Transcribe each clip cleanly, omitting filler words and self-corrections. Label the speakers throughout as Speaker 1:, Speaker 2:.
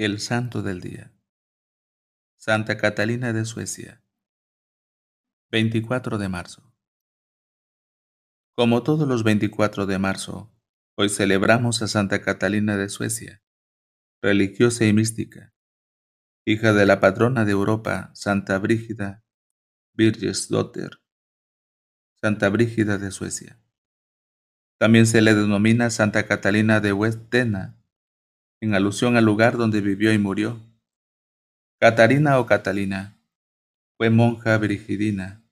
Speaker 1: El Santo del Día. Santa Catalina de Suecia, 24 de marzo. Como todos los 24 de marzo, hoy celebramos a Santa Catalina de Suecia, religiosa y mística, hija de la patrona de Europa, Santa Brígida Birgersdotter, Santa Brígida de Suecia. También se le denomina Santa Catalina de Westena, en alusión al lugar donde vivió y murió. Catarina o Catalina fue monja brigidina,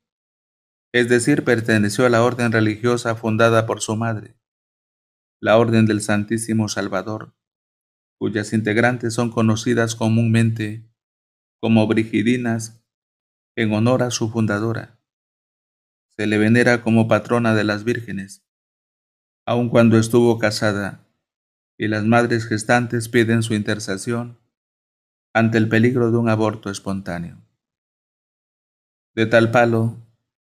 Speaker 1: es decir, perteneció a la orden religiosa fundada por su madre, la Orden del Santísimo Salvador, cuyas integrantes son conocidas comúnmente como brigidinas en honor a su fundadora. Se le venera como patrona de las vírgenes, aun cuando estuvo casada, y las madres gestantes piden su intercesión ante el peligro de un aborto espontáneo. De tal palo,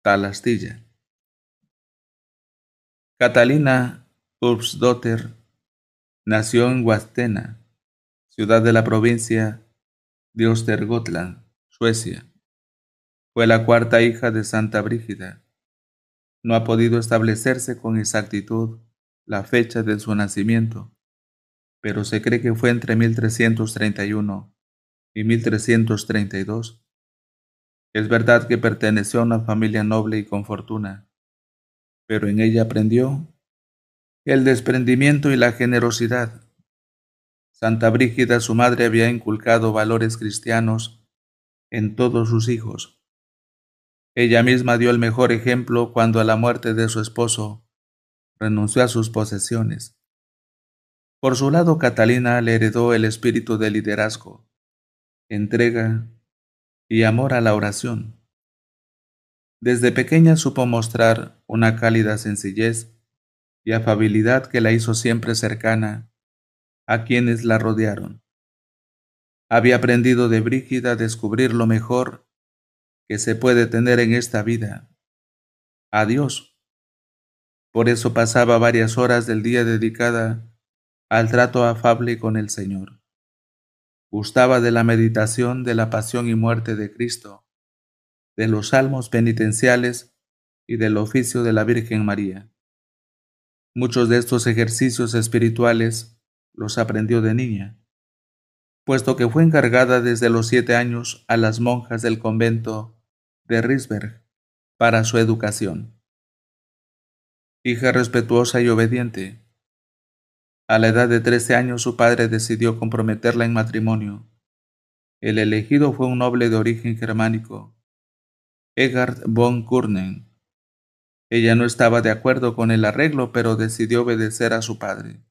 Speaker 1: tal astilla. Catalina Urbsdotter nació en Vadstena, ciudad de la provincia de Östergötland, Suecia. Fue la cuarta hija de Santa Brígida. No ha podido establecerse con exactitud la fecha de su nacimiento, pero se cree que fue entre 1331 y 1332. Es verdad que perteneció a una familia noble y con fortuna, pero en ella aprendió el desprendimiento y la generosidad. Santa Brígida, su madre, había inculcado valores cristianos en todos sus hijos. Ella misma dio el mejor ejemplo cuando a la muerte de su esposo renunció a sus posesiones. Por su lado, Catalina le heredó el espíritu de liderazgo, entrega y amor a la oración. Desde pequeña supo mostrar una cálida sencillez y afabilidad que la hizo siempre cercana a quienes la rodearon. Había aprendido de Brígida a descubrir lo mejor que se puede tener en esta vida, a Dios. Por eso pasaba varias horas del día dedicada al trato afable con el Señor. Gustaba de la meditación de la pasión y muerte de Cristo, de los salmos penitenciales y del oficio de la Virgen María. Muchos de estos ejercicios espirituales los aprendió de niña, puesto que fue encargada desde los 7 años a las monjas del convento de Risberg para su educación. Hija respetuosa y obediente, a la edad de 13 años su padre decidió comprometerla en matrimonio. El elegido fue un noble de origen germánico, Egard von Kurnen. Ella no estaba de acuerdo con el arreglo, pero decidió obedecer a su padre.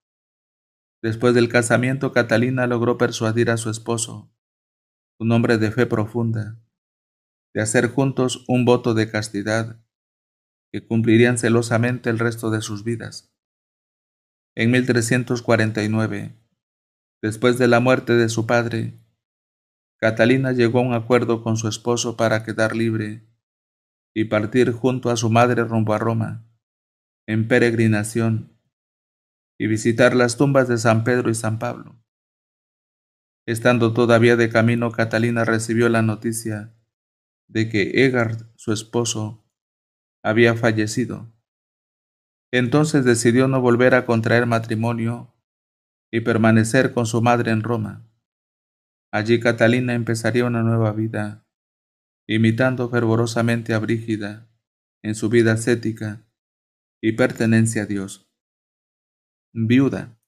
Speaker 1: Después del casamiento, Catalina logró persuadir a su esposo, un hombre de fe profunda, de hacer juntos un voto de castidad que cumplirían celosamente el resto de sus vidas. En 1349, después de la muerte de su padre, Catalina llegó a un acuerdo con su esposo para quedar libre y partir junto a su madre rumbo a Roma, en peregrinación, y visitar las tumbas de San Pedro y San Pablo. Estando todavía de camino, Catalina recibió la noticia de que Egard, su esposo, había fallecido. Entonces decidió no volver a contraer matrimonio y permanecer con su madre en Roma. Allí Catalina empezaría una nueva vida, imitando fervorosamente a Brígida en su vida ascética y pertenencia a Dios. Viuda.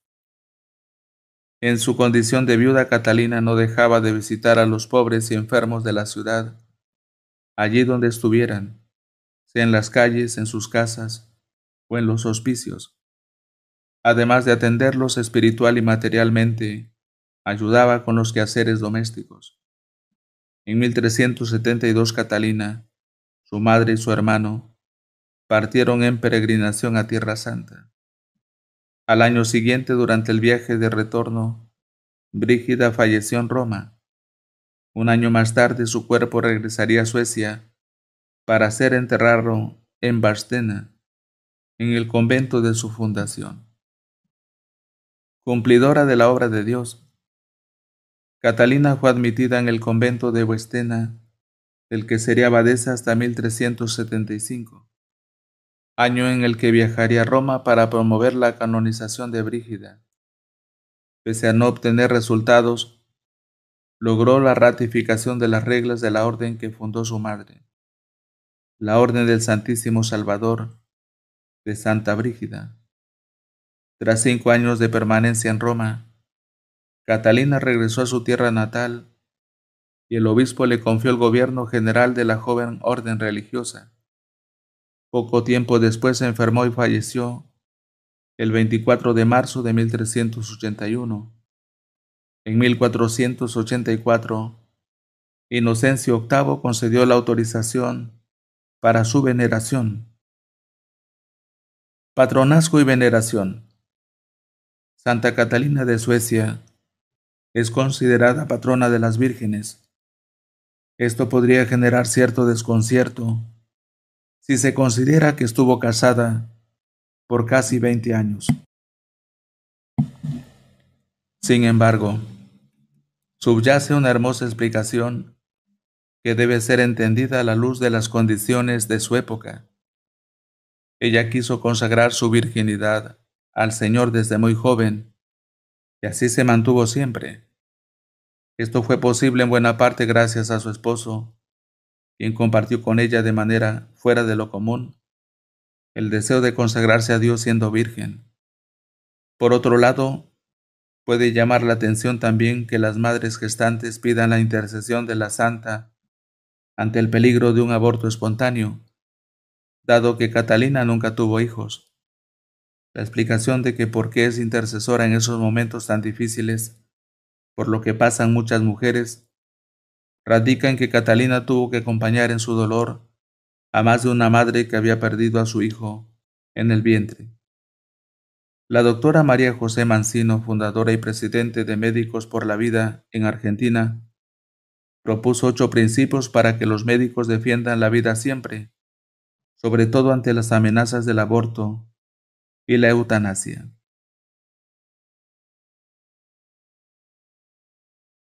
Speaker 1: En su condición de viuda, Catalina no dejaba de visitar a los pobres y enfermos de la ciudad, allí donde estuvieran, sea en las calles, en sus casas o en los hospicios. Además de atenderlos espiritual y materialmente, ayudaba con los quehaceres domésticos. En 1372 Catalina, su madre y su hermano partieron en peregrinación a Tierra Santa. Al año siguiente, durante el viaje de retorno, Brígida falleció en Roma. Un año más tarde su cuerpo regresaría a Suecia para ser enterrado en Vadstena, en el convento de su fundación. Cumplidora de la obra de Dios, Catalina fue admitida en el convento de Huestena, del que sería abadesa hasta 1375, año en el que viajaría a Roma para promover la canonización de Brígida. Pese a no obtener resultados, logró la ratificación de las reglas de la orden que fundó su madre, la Orden del Santísimo Salvador de Santa Brígida. Tras 5 años de permanencia en Roma, Catalina regresó a su tierra natal y el obispo le confió el gobierno general de la joven orden religiosa. Poco tiempo después se enfermó y falleció el 24 de marzo de 1381. En 1484, Inocencio VIII concedió la autorización para su veneración. Patronazgo y veneración. Santa Catalina de Suecia es considerada patrona de las vírgenes. Esto podría generar cierto desconcierto si se considera que estuvo casada por casi 20 años. Sin embargo, subyace una hermosa explicación que debe ser entendida a la luz de las condiciones de su época. Ella quiso consagrar su virginidad al Señor desde muy joven, y así se mantuvo siempre. Esto fue posible en buena parte gracias a su esposo, quien compartió con ella de manera fuera de lo común el deseo de consagrarse a Dios siendo virgen. Por otro lado, puede llamar la atención también que las madres gestantes pidan la intercesión de la santa ante el peligro de un aborto espontáneo, dado que Catalina nunca tuvo hijos. La explicación de que por qué es intercesora en esos momentos tan difíciles, por lo que pasan muchas mujeres, radica en que Catalina tuvo que acompañar en su dolor a más de una madre que había perdido a su hijo en el vientre. La doctora María José Mancino, fundadora y presidente de Médicos por la Vida en Argentina, propuso 8 principios para que los médicos defiendan la vida siempre, sobre todo ante las amenazas del aborto y la eutanasia.